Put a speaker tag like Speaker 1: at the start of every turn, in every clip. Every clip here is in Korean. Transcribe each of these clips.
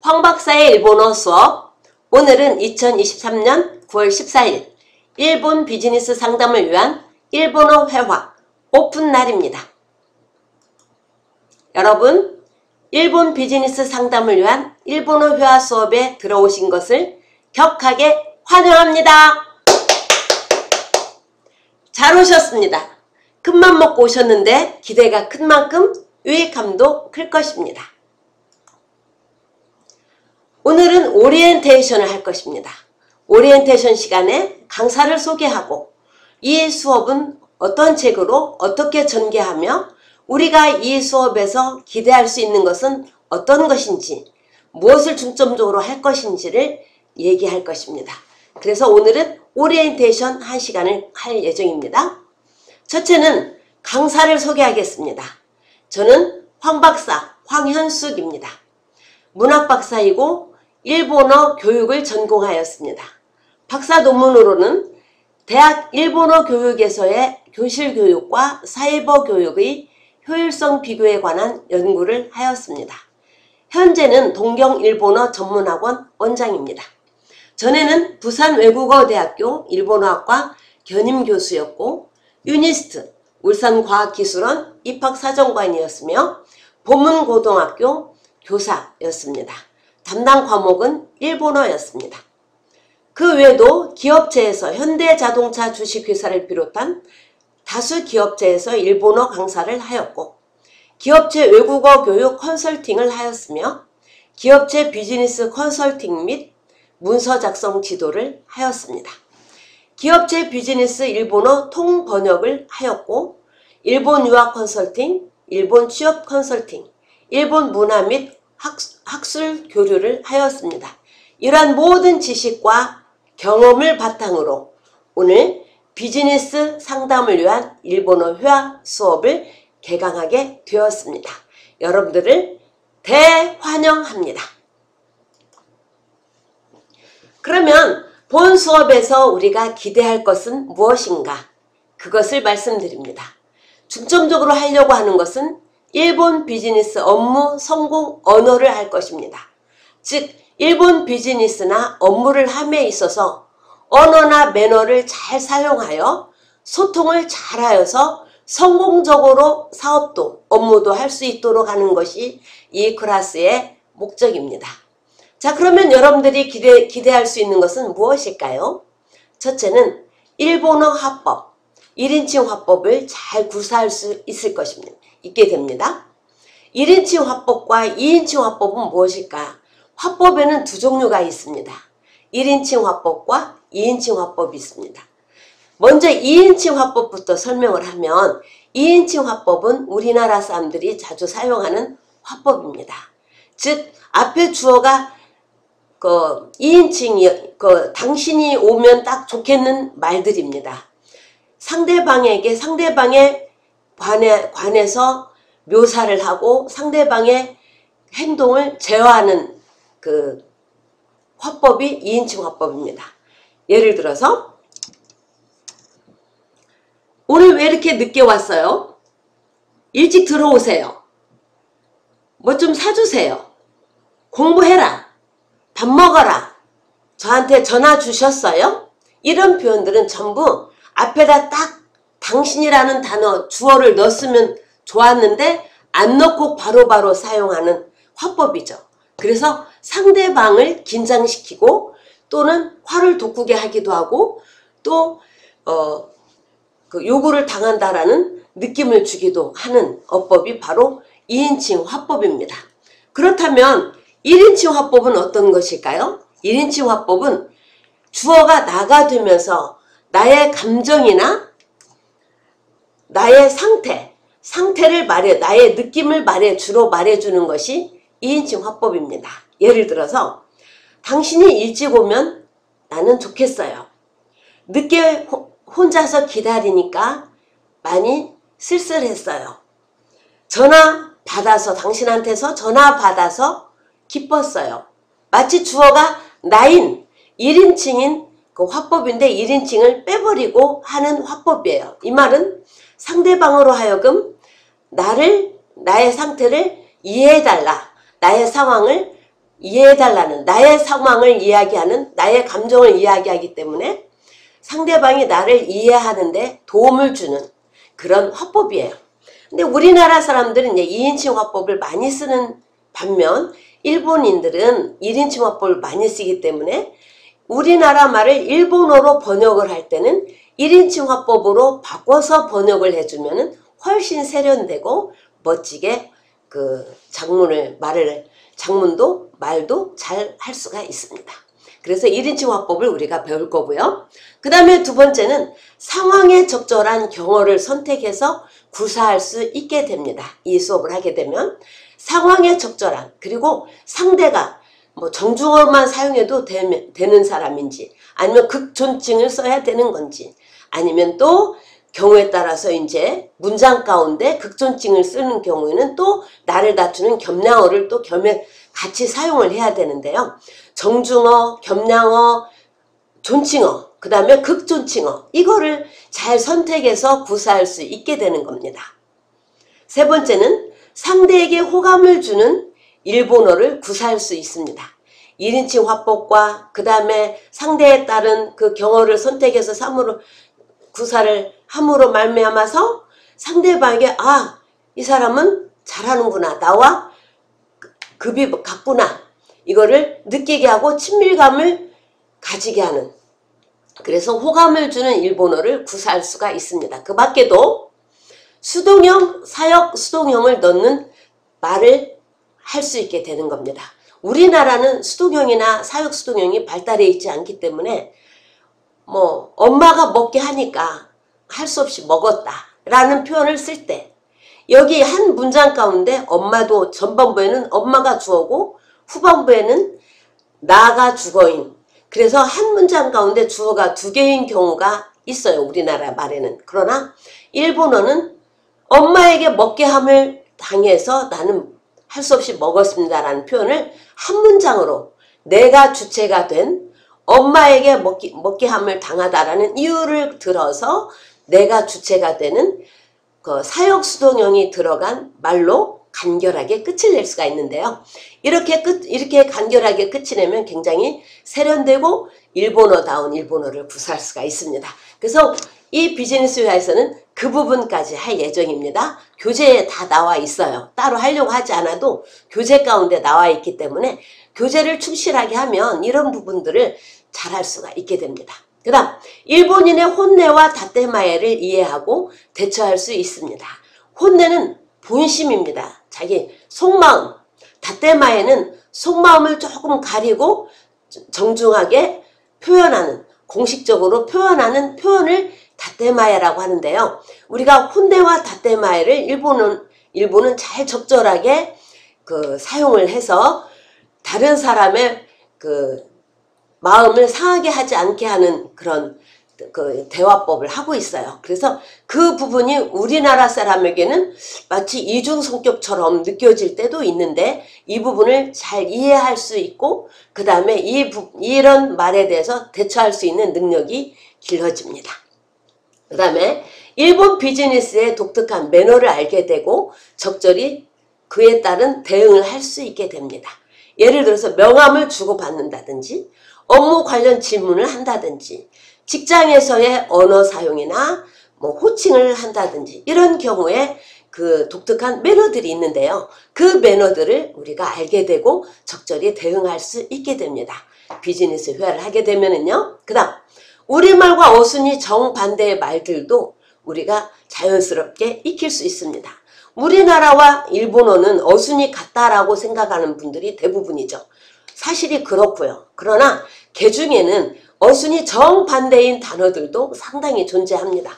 Speaker 1: 황 박사의 일본어 수업. 오늘은 2023년 9월 14일 일본 비즈니스 상담을 위한 일본어 회화 오픈 날입니다. 여러분, 일본 비즈니스 상담을 위한 일본어 회화 수업에 들어오신 것을 격하게 환영합니다. 잘 오셨습니다. 큰맘 먹고 오셨는데 기대가 큰 만큼 유익함도 클 것입니다. 오늘은 오리엔테이션을 할 것입니다. 오리엔테이션 시간에 강사를 소개하고 이 수업은 어떤 책으로 어떻게 전개하며 우리가 이 수업에서 기대할 수 있는 것은 어떤 것인지, 무엇을 중점적으로 할 것인지를 얘기할 것입니다. 그래서 오늘은 오리엔테이션 1시간을 할 예정입니다. 첫째는 강사를 소개하겠습니다. 저는 황 박사 황현숙입니다. 문학박사이고 일본어 교육을 전공하였습니다. 박사 논문으로는 대학 일본어 교육에서의 교실 교육과 사이버 교육의 효율성 비교에 관한 연구를 하였습니다. 현재는 동경 일본어 전문학원 원장입니다. 전에는 부산외국어대학교 일본어학과 견임교수였고 유니스트 울산과학기술원 입학사정관이었으며 보문고등학교 교사였습니다. 담당 과목은 일본어였습니다. 그 외에도 기업체에서 현대자동차 주식회사를 비롯한 다수 기업체에서 일본어 강사를 하였고 기업체 외국어 교육 컨설팅을 하였으며 기업체 비즈니스 컨설팅 및 문서 작성 지도를 하였습니다. 기업체 비즈니스 일본어 통번역을 하였고 일본 유학 컨설팅, 일본 취업 컨설팅, 일본 문화 및 학술 교류를 하였습니다. 이러한 모든 지식과 경험을 바탕으로 오늘 비즈니스 상담을 위한 일본어 회화 수업을 개강하게 되었습니다. 여러분들을 대환영합니다. 그러면 본 수업에서 우리가 기대할 것은 무엇인가? 그것을 말씀드립니다. 중점적으로 하려고 하는 것은 일본 비즈니스 업무 성공 언어를 할 것입니다. 즉 일본 비즈니스나 업무를 함에 있어서 언어나 매너를 잘 사용하여 소통을 잘하여서 성공적으로 사업도 업무도 할 수 있도록 하는 것이 이 클래스의 목적입니다. 자, 그러면 여러분들이 기대할 수 있는 것은 무엇일까요? 첫째는 일본어 화법, 1인칭 화법을 잘 구사할 수 있게 됩니다. 1인칭 화법과 2인칭 화법은 무엇일까? 화법에는 두 종류가 있습니다. 1인칭 화법과 2인칭 화법이 있습니다. 먼저 2인칭 화법부터 설명을 하면 2인칭 화법은 우리나라 사람들이 자주 사용하는 화법입니다. 즉 앞에 주어가 2인칭이 당신이 오면 딱 좋겠는 말들입니다. 상대방에 관해서 묘사를 하고 상대방의 행동을 제어하는 그 화법이 2인칭 화법입니다. 예를 들어서 오늘 왜 이렇게 늦게 왔어요? 일찍 들어오세요. 뭐 좀 사주세요. 공부해라. 밥 먹어라. 저한테 전화 주셨어요? 이런 표현들은 전부 앞에다 딱 당신이라는 단어 주어를 넣었으면 좋았는데 안 넣고 바로바로 사용하는 화법이죠. 그래서 상대방을 긴장시키고 또는 화를 돋구게 하기도 하고 또 요구를 당한다라는 느낌을 주기도 하는 어법이 바로 2인칭 화법입니다. 그렇다면 1인칭 화법은 어떤 것일까요? 1인칭 화법은 주어가 나가 되면서 나의 감정이나 나의 상태를 나의 느낌을 주로 말해주는 것이 2인칭 화법입니다. 예를 들어서 당신이 일찍 오면 나는 좋겠어요. 늦게 혼자서 기다리니까 많이 쓸쓸했어요. 당신한테서 전화 받아서 기뻤어요. 마치 주어가 나인 1인칭인 그 화법인데 1인칭을 빼버리고 하는 화법이에요. 이 말은 상대방으로 하여금 나의 상태를 이해해달라. 나의 상황을 이해해달라는, 나의 상황을 이야기하는, 나의 감정을 이야기하기 때문에 상대방이 나를 이해하는데 도움을 주는 그런 화법이에요. 근데 우리나라 사람들은 이제 2인칭 화법을 많이 쓰는 반면 일본인들은 1인칭 화법을 많이 쓰기 때문에 우리나라 말을 일본어로 번역을 할 때는 1인칭 화법으로 바꿔서 번역을 해주면 훨씬 세련되고 멋지게 그 장문도 말도 잘 할 수가 있습니다. 그래서 1인칭 화법을 우리가 배울 거고요. 그 다음에 두 번째는 상황에 적절한 경어를 선택해서 구사할 수 있게 됩니다. 이 수업을 하게 되면 상황에 적절한, 그리고 상대가 뭐 정중어만 사용해도 되는 사람인지, 아니면 극존칭을 써야 되는 건지, 아니면 또 경우에 따라서 이제 문장 가운데 극존칭을 쓰는 경우에는 또 나를 다투는 겸양어를 또 같이 사용을 해야 되는데요. 정중어, 겸양어, 존칭어, 그 다음에 극존칭어, 이거를 잘 선택해서 구사할 수 있게 되는 겁니다. 세 번째는 상대에게 호감을 주는 일본어를 구사할 수 있습니다. 1인칭 화법과 그 다음에 상대에 따른 그 경어를 선택해서 구사를 함으로 말미암아서 상대방에게 아, 이 사람은 잘하는구나, 나와 급이 같구나, 이거를 느끼게 하고 친밀감을 가지게 하는, 그래서 호감을 주는 일본어를 구사할 수가 있습니다. 그 밖에도 수동형, 사역 수동형을 넣는 말을 할 수 있게 되는 겁니다. 우리나라는 수동형이나 사역 수동형이 발달해 있지 않기 때문에 뭐 엄마가 먹게 하니까 할 수 없이 먹었다 라는 표현을 쓸 때 여기 한 문장 가운데 엄마도 전반부에는 엄마가 주어고 후반부에는 나가 주어인, 그래서 한 문장 가운데 주어가 두 개인 경우가 있어요. 우리나라 말에는. 그러나 일본어는 엄마에게 먹게 함을 당해서 나는 할 수 없이 먹었습니다 라는 표현을 한 문장으로 내가 주체가 된 엄마에게 먹게 함을 당하다라는 이유를 들어서 내가 주체가 되는 그 사역수동형이 들어간 말로 간결하게 끝을 낼 수가 있는데요. 이렇게 간결하게 끝이 내면 굉장히 세련되고 일본어다운 일본어를 구사할 수가 있습니다. 그래서 이 비즈니스 회화에서는 그 부분까지 할 예정입니다. 교재에 다 나와 있어요. 따로 하려고 하지 않아도 교재 가운데 나와 있기 때문에 교재를 충실하게 하면 이런 부분들을 잘 할 수가 있게 됩니다. 그 다음 일본인의 혼내와 다테마에를 이해하고 대처할 수 있습니다. 혼내는 본심입니다. 자기 속마음. 다테마에는 속마음을 조금 가리고 정중하게 표현하는, 공식적으로 표현하는 표현을 다테마에라고 하는데요. 우리가 혼내와 다테마에를 일본은 잘 적절하게 사용을 해서 다른 사람의 마음을 상하게 하지 않게 하는 그런 대화법을 하고 있어요. 그래서 그 부분이 우리나라 사람에게는 마치 이중 성격처럼 느껴질 때도 있는데 이 부분을 잘 이해할 수 있고 그 다음에 이런 말에 대해서 대처할 수 있는 능력이 길러집니다. 그 다음에 일본 비즈니스의 독특한 매너를 알게 되고 적절히 그에 따른 대응을 할 수 있게 됩니다. 예를 들어서 명함을 주고받는다든지 업무 관련 질문을 한다든지 직장에서의 언어 사용이나 뭐 호칭을 한다든지 이런 경우에 그 독특한 매너들이 있는데요. 그 매너들을 우리가 알게 되고 적절히 대응할 수 있게 됩니다. 비즈니스 회화를 하게 되면은요. 그 다음 우리말과 어순이 정반대의 말들도 우리가 자연스럽게 익힐 수 있습니다. 우리나라와 일본어는 어순이 같다라고 생각하는 분들이 대부분이죠. 사실이 그렇고요. 그러나 개중에는 어순이 정반대인 단어들도 상당히 존재합니다.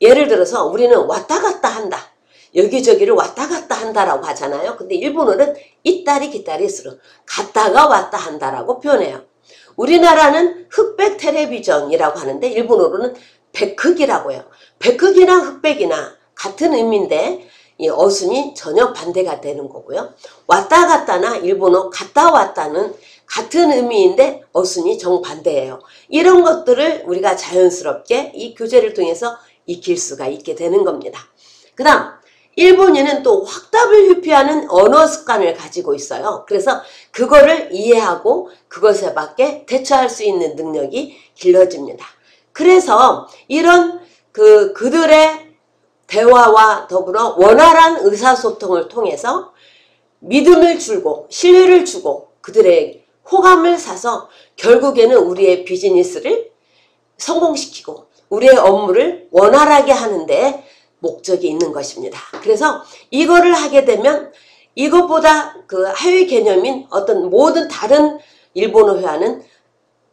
Speaker 1: 예를 들어서 우리는 왔다 갔다 한다. 여기저기를 왔다 갔다 한다라고 하잖아요. 근데 일본어는 이따리 기따리스로 갔다가 왔다 한다라고 표현해요. 우리나라는 흑백 텔레비전이라고 하는데 일본어로는 백흑이라고 해요. 백흑이랑 흑백이나 같은 의미인데 이 어순이 전혀 반대가 되는 거고요. 왔다 갔다나 일본어 갔다 왔다는 같은 의미인데 어순이 정반대예요. 이런 것들을 우리가 자연스럽게 이 교재를 통해서 익힐 수가 있게 되는 겁니다. 그 다음 일본인은 또 확답을 회피하는 언어 습관을 가지고 있어요. 그래서 그거를 이해하고 그것에 맞게 대처할 수 있는 능력이 길러집니다. 그래서 이런 그들의 대화와 더불어 원활한 의사소통을 통해서 믿음을 주고 신뢰를 주고 그들의 호감을 사서 결국에는 우리의 비즈니스를 성공시키고 우리의 업무를 원활하게 하는데 목적이 있는 것입니다. 그래서 이거를 하게 되면 이것보다 그 하위 개념인 어떤 모든 다른 일본어 회화는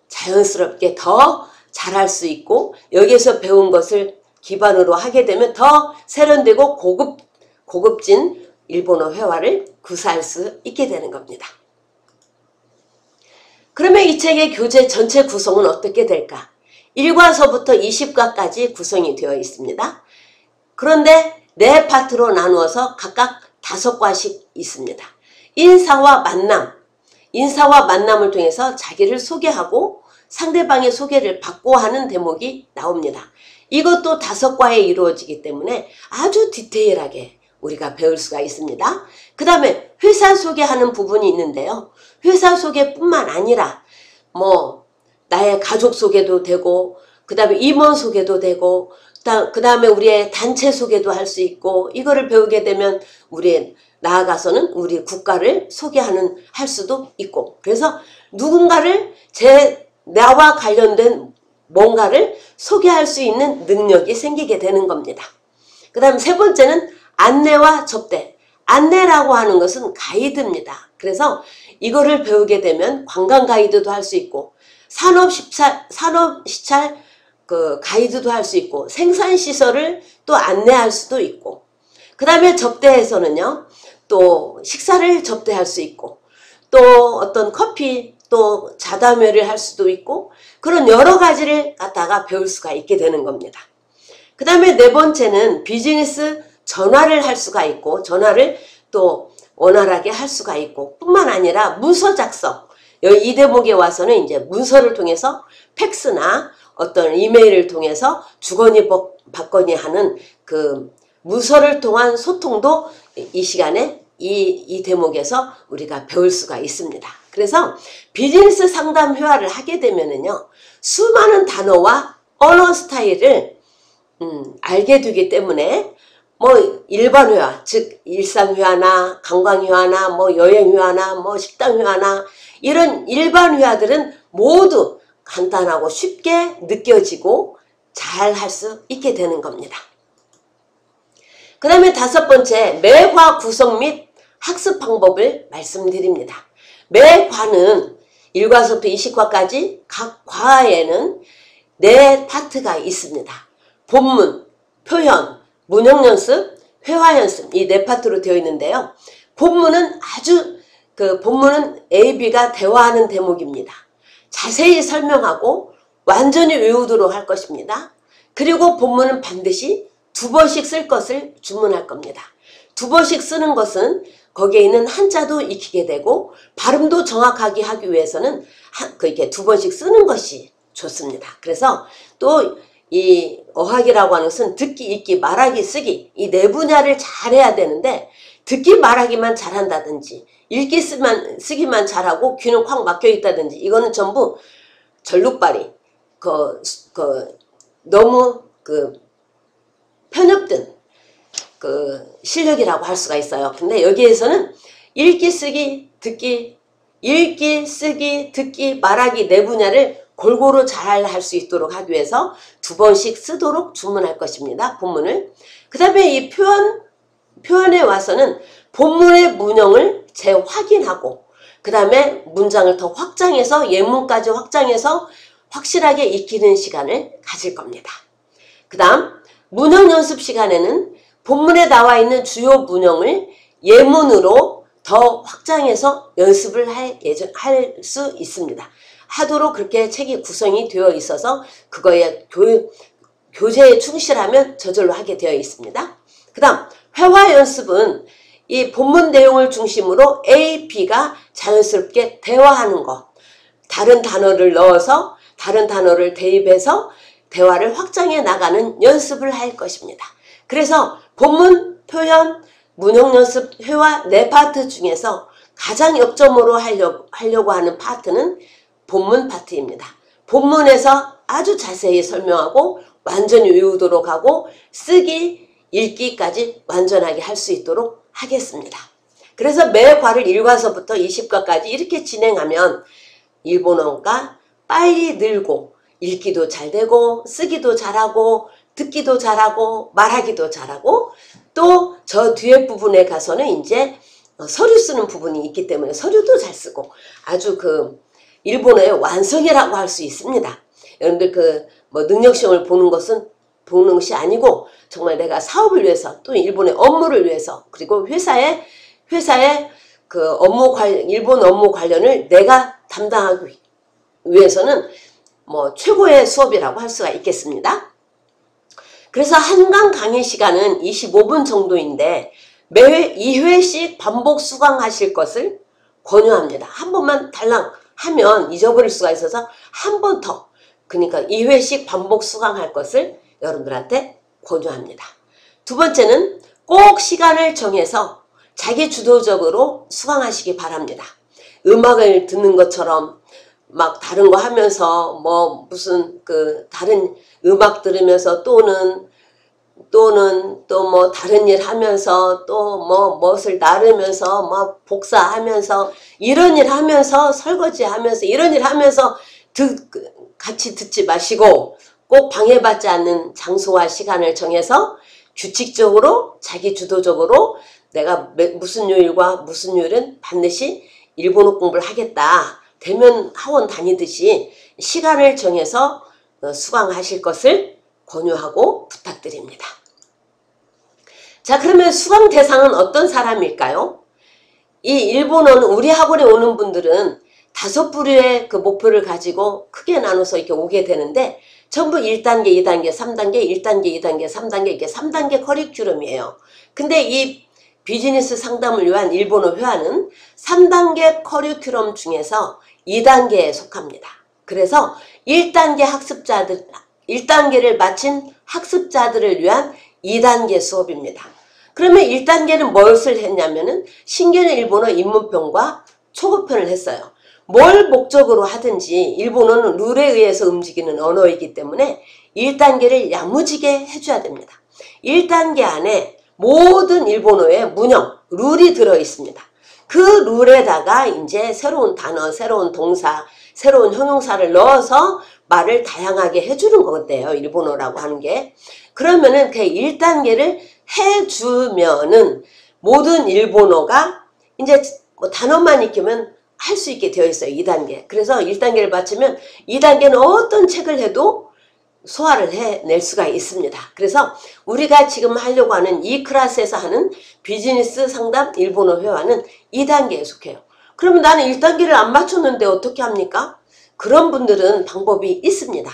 Speaker 1: 자연스럽게 더 잘할 수 있고 여기에서 배운 것을 기반으로 하게 되면 더 세련되고 고급진 일본어 회화를 구사할 수 있게 되는 겁니다. 그러면 이 책의 교재 전체 구성은 어떻게 될까? 1과서부터 20과까지 구성이 되어 있습니다. 그런데 4파트로 나누어서 각각 5과씩 있습니다. 인사와 만남을 통해서 자기를 소개하고 상대방의 소개를 받고 하는 대목이 나옵니다. 이것도 5과에 이루어지기 때문에 아주 디테일하게 우리가 배울 수가 있습니다. 그 다음에 회사 소개하는 부분이 있는데요. 회사 소개뿐만 아니라 나의 가족 소개도 되고 그 다음에 임원 소개도 되고 그 다음에 우리의 단체 소개도 할 수 있고 이거를 배우게 되면 나아가서는 우리 국가를 할 수도 있고 그래서 누군가를 나와 관련된 뭔가를 소개할 수 있는 능력이 생기게 되는 겁니다. 그 다음 3번째는 안내와 접대. 안내라고 하는 것은 가이드입니다. 그래서 이거를 배우게 되면 관광 가이드도 할 수 있고 산업시찰 가이드도 할 수 있고 생산시설을 또 안내할 수도 있고 그 다음에 접대에서는요 또 식사를 접대할 수 있고 또 어떤 커피 또 자담회를 할 수도 있고 그런 여러 가지를 갖다가 배울 수가 있게 되는 겁니다. 그 다음에 4번째는 비즈니스 전화를 할 수가 있고 전화를 또 원활하게 할 수가 있고 뿐만 아니라 문서 작성 이 대목에 와서는 이제 문서를 통해서 팩스나 어떤 이메일을 통해서 주거니 받거니 하는 그 문서를 통한 소통도 이 시간에 이 대목에서 우리가 배울 수가 있습니다. 그래서 비즈니스 상담 회화를 하게 되면은요 수많은 단어와 언어 스타일을 알게 되기 때문에 일반 회화, 즉 일상 회화나 관광 회화나 여행 회화나 식당 회화나 이런 일반 회화들은 모두 간단하고 쉽게 느껴지고 잘 할 수 있게 되는 겁니다. 그 다음에 5번째, 매과 구성 및 학습 방법을 말씀드립니다. 매과는 1과서부터 20과까지 각 과에는 4파트가 있습니다. 본문, 표현, 문형연습, 회화연습 이 4파트로 되어 있는데요. 본문은 본문은 A, B가 대화하는 대목입니다. 자세히 설명하고 완전히 외우도록 할 것입니다. 그리고 본문은 반드시 2번씩 쓸 것을 주문할 겁니다. 2번씩 쓰는 것은 거기에 있는 한자도 익히게 되고 발음도 정확하게 하기 위해서는 이렇게 2번씩 쓰는 것이 좋습니다. 그래서 또 이 어학이라고 하는 것은 듣기, 읽기, 말하기, 쓰기 이 4분야를 잘해야 되는데 듣기, 말하기만 잘한다든지 읽기, 쓰기만 잘하고 귀는 콱 막혀 있다든지 이거는 전부 절룩발이 너무 편협된 실력이라고 할 수가 있어요. 근데 여기에서는 읽기, 쓰기, 듣기, 말하기 4분야를 골고루 잘 할 수 있도록 하기 위해서 2번씩 쓰도록 주문할 것입니다. 본문을. 그 다음에 이 표현에 와서는 본문의 문형을 재확인하고 그 다음에 문장을 더 확장해서 예문까지 확장해서 확실하게 익히는 시간을 가질 겁니다. 그 다음 문형 연습 시간에는 본문에 나와 있는 주요 문형을 예문으로 더 확장해서 연습을 할 수 있습니다. 하도록 그렇게 책이 구성이 되어 있어서 그거에 교재에 충실하면 저절로 하게 되어 있습니다. 그 다음 회화 연습은 이 본문 내용을 중심으로 A, B가 자연스럽게 대화하는 것 다른 단어를 넣어서 다른 단어를 대입해서 대화를 확장해 나가는 연습을 할 것입니다. 그래서 본문 표현, 문형연습, 회화 4파트 중에서 가장 역점으로 하려고 하는 파트는 본문 파트입니다. 본문에서 아주 자세히 설명하고 완전히 외우도록 하고 쓰기, 읽기까지 완전하게 할 수 있도록 하겠습니다. 그래서 매 과를 1과서부터 20과까지 이렇게 진행하면 일본어가 빨리 늘고 읽기도 잘 되고 쓰기도 잘하고 듣기도 잘하고 말하기도 잘하고 또 저 뒤에 부분에 가서는 이제 서류 쓰는 부분이 있기 때문에 서류도 잘 쓰고 아주 그 일본어의 완성이라고 할 수 있습니다. 여러분들 그 뭐 능력시험을 보는 것이 아니고 정말 내가 사업을 위해서 또 일본의 업무를 위해서 그리고 회사의 그 일본 업무 관련을 내가 담당하기 위해서는 뭐 최고의 수업이라고 할 수가 있겠습니다. 그래서 한강 강의 시간은 25분 정도인데 매회 2회씩 반복 수강하실 것을 권유합니다. 한 번만 달랑 하면 잊어버릴 수가 있어서 한 번 더, 그러니까 2회씩 반복 수강할 것을 여러분들한테 권유합니다. 두 번째는 꼭 시간을 정해서 자기 주도적으로 수강하시기 바랍니다. 음악을 듣는 것처럼 막 다른 거 하면서 뭐 무슨 그 다른 음악 들으면서 또는 또 뭐 다른 일 하면서 또 뭐 무엇을 나르면서 뭐 복사하면서 이런 일 하면서 설거지 하면서 이런 일 하면서 같이 듣지 마시고 꼭 방해받지 않는 장소와 시간을 정해서 규칙적으로 자기 주도적으로 내가 무슨 요일과 무슨 요일은 반드시 일본어 공부를 하겠다. 대면 학원 다니듯이 시간을 정해서 수강하실 것을 권유하고 부탁드립니다. 자, 그러면 수강 대상은 어떤 사람일까요? 이 일본어는 우리 학원에 오는 분들은 5부류의 그 목표를 가지고 크게 나눠서 이렇게 오게 되는데 전부 1단계, 2단계, 3단계, 1단계, 2단계, 3단계 이렇게 3단계 커리큘럼이에요. 근데 이 비즈니스 상담을 위한 일본어 회화는 3단계 커리큘럼 중에서 2단계에 속합니다. 그래서 1단계를 마친 학습자들을 위한 2단계 수업입니다. 그러면 1단계는 무엇을 했냐면은 신개념 일본어 입문편과 초급편을 했어요. 뭘 목적으로 하든지 일본어는 룰에 의해서 움직이는 언어이기 때문에 1단계를 야무지게 해줘야 됩니다. 1단계 안에 모든 일본어의 문형, 룰이 들어있습니다. 그 룰에다가 이제 새로운 단어, 새로운 동사, 새로운 형용사를 넣어서 말을 다양하게 해주는 건데요. 일본어라고 하는 게. 그러면은 그 1단계를 해주면은 모든 일본어가 이제 뭐 단어만 익히면 할 수 있게 되어 있어요. 2단계. 그래서 1단계를 마치면 2단계는 어떤 책을 해도 소화를 해낼 수가 있습니다. 그래서 우리가 지금 하려고 하는 이 클래스에서 하는 비즈니스 상담 일본어 회화는 2단계에 속해요. 그러면 나는 1단계를 안 맞췄는데 어떻게 합니까? 그런 분들은 방법이 있습니다.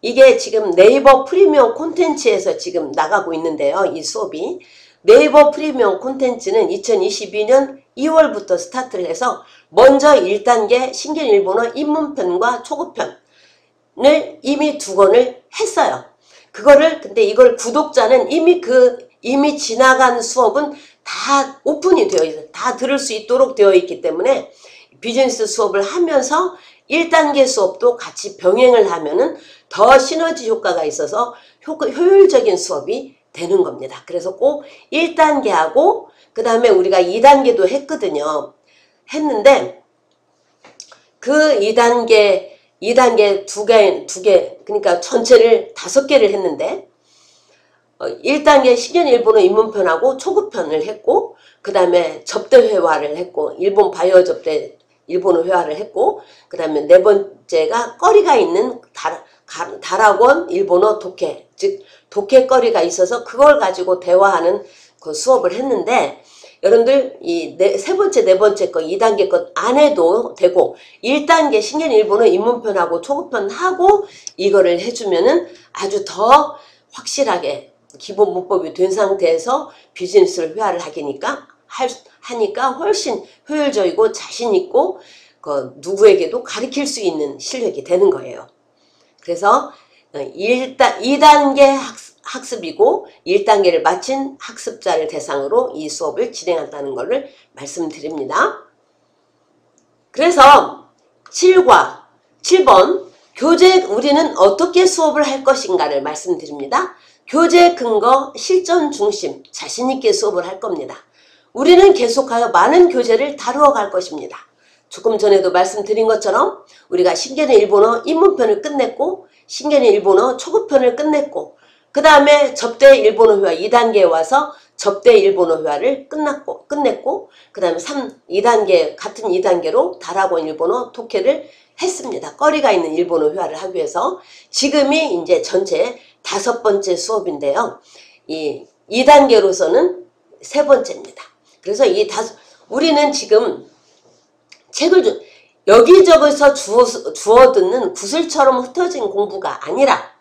Speaker 1: 이게 지금 네이버 프리미엄 콘텐츠에서 지금 나가고 있는데요. 이 수업이. 네이버 프리미엄 콘텐츠는 2022년 2월부터 스타트를 해서 먼저 1단계 신개념 일본어 입문편과 초급편을 이미 2권을 했어요. 근데 이걸 구독자는 이미 지나간 수업은 다 오픈이 되어 있어요. 다 들을 수 있도록 되어 있기 때문에 비즈니스 수업을 하면서 1단계 수업도 같이 병행을 하면은 더 시너지 효과가 있어서 효율적인 수업이 되는 겁니다. 그래서 꼭 1단계하고 그 다음에 우리가 2단계도 했는데 그 2단계 두 개 그러니까 전체를 5개를 했는데 1단계 신개념 일본어 입문편하고 초급편을 했고 그 다음에 접대회화를 했고 일본 바이오 접대 일본어 회화를 했고 그 다음에 4번째가 거리가 있는 다락원 일본어 독해 즉 독해거리가 있어서 그걸 가지고 대화하는 그 수업을 했는데 여러분들 이 세 번째, 네 번째 거 2단계 것 안 해도 되고 1단계 신개념 일본어 입문편하고 초급편 하고 이거를 해주면은 아주 더 확실하게 기본 문법이 된 상태에서 비즈니스를 회화를 하니까 훨씬 효율적이고 자신있고 누구에게도 가르칠 수 있는 실력이 되는 거예요. 그래서 2단계 학습이고 1단계를 마친 학습자를 대상으로 이 수업을 진행한다는 것을 말씀드립니다. 그래서 7번 교재 우리는 어떻게 수업을 할 것인가를 말씀드립니다. 교재 근거 실전 중심 자신있게 수업을 할 겁니다. 우리는 계속하여 많은 교재를 다루어 갈 것입니다. 조금 전에도 말씀드린 것처럼 우리가 신개념 일본어 입문편을 끝냈고 신개념 일본어 초급편을 끝냈고 그 다음에 접대 일본어 회화 2단계에 와서 접대 일본어 회화를 끝냈고 그 다음에 2단계 같은 2단계로 다락원 일본어 독해를 했습니다. 거리가 있는 일본어 회화를 하기 위해서 지금이 이제 전체 5번째 수업인데요. 이 2단계로서는 3번째입니다. 그래서 우리는 지금 책을 여기저기서 주워 듣는 구슬처럼 흩어진 공부가 아니라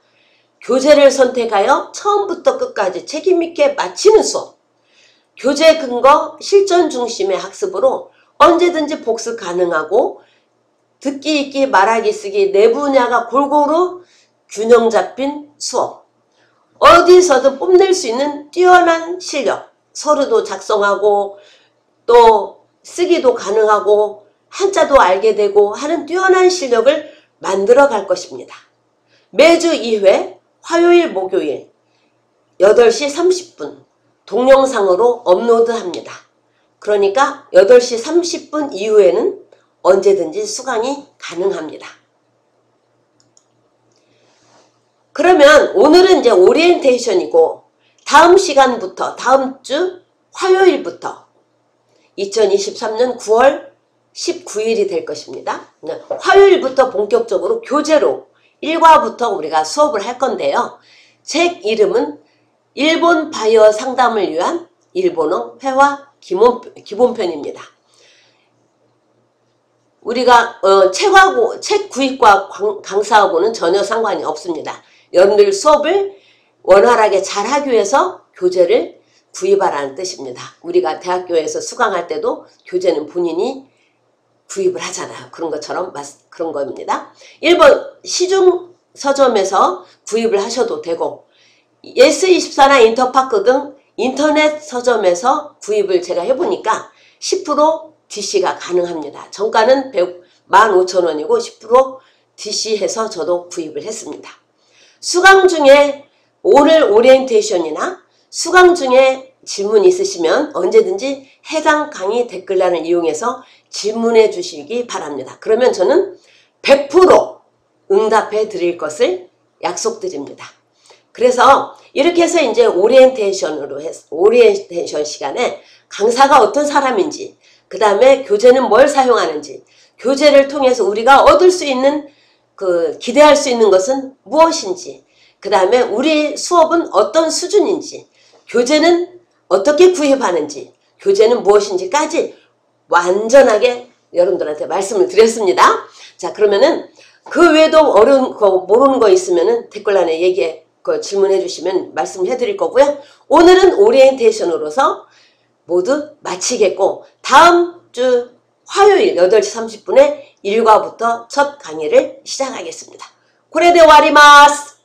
Speaker 1: 교재를 선택하여 처음부터 끝까지 책임있게 마치는 수업. 교재 근거 실전 중심의 학습으로 언제든지 복습 가능하고 듣기, 읽기, 말하기, 쓰기 네 분야가 골고루 균형 잡힌 수업. 어디서든 뽐낼 수 있는 뛰어난 실력. 서류도 작성하고 또 쓰기도 가능하고 한자도 알게 되고 하는 뛰어난 실력을 만들어 갈 것입니다. 매주 2회 화요일 목요일 8시 30분 동영상으로 업로드합니다. 그러니까 8시 30분 이후에는 언제든지 수강이 가능합니다. 그러면 오늘은 이제 오리엔테이션이고 다음 시간부터 다음 주 화요일부터 2023년 9월 19일이 될 것입니다. 화요일부터 본격적으로 교재로 1과부터 우리가 수업을 할 건데요. 책 이름은 일본 바이어 상담을 위한 일본어 회화 기본편입니다. 우리가 책 구입과 강사하고는 전혀 상관이 없습니다. 여러분들 수업을 원활하게 잘하기 위해서 교재를 구입하라는 뜻입니다. 우리가 대학교에서 수강할 때도 교재는 본인이 구입을 하잖아요. 그런 것처럼 그런 겁니다. 1번 시중 서점에서 구입을 하셔도 되고 예스24나 인터파크 등 인터넷 서점에서 구입을 제가 해보니까 10% DC가 가능합니다. 정가는 15,000원이고 10% DC해서 저도 구입을 했습니다. 수강 중에 오늘 오리엔테이션이나 수강 중에 질문 있으시면 언제든지 해당 강의 댓글란을 이용해서 질문해 주시기 바랍니다. 그러면 저는 100% 응답해 드릴 것을 약속드립니다. 그래서 이렇게 해서 이제 오리엔테이션 시간에 강사가 어떤 사람인지, 그 다음에 교재는 뭘 사용하는지, 교재를 통해서 우리가 얻을 수 있는 기대할 수 있는 것은 무엇인지, 그 다음에 우리 수업은 어떤 수준인지, 교재는 어떻게 구입하는지, 교재는 무엇인지까지 완전하게 여러분들한테 말씀을 드렸습니다. 자, 그러면은 그 외에도 어려운 거 모르는 거 있으면은 댓글란에 질문해 주시면 말씀해 드릴 거고요. 오늘은 오리엔테이션으로서 모두 마치겠고 다음 주 화요일 8시 30분에 1과부터 첫 강의를 시작하겠습니다. 고레데 와리마스!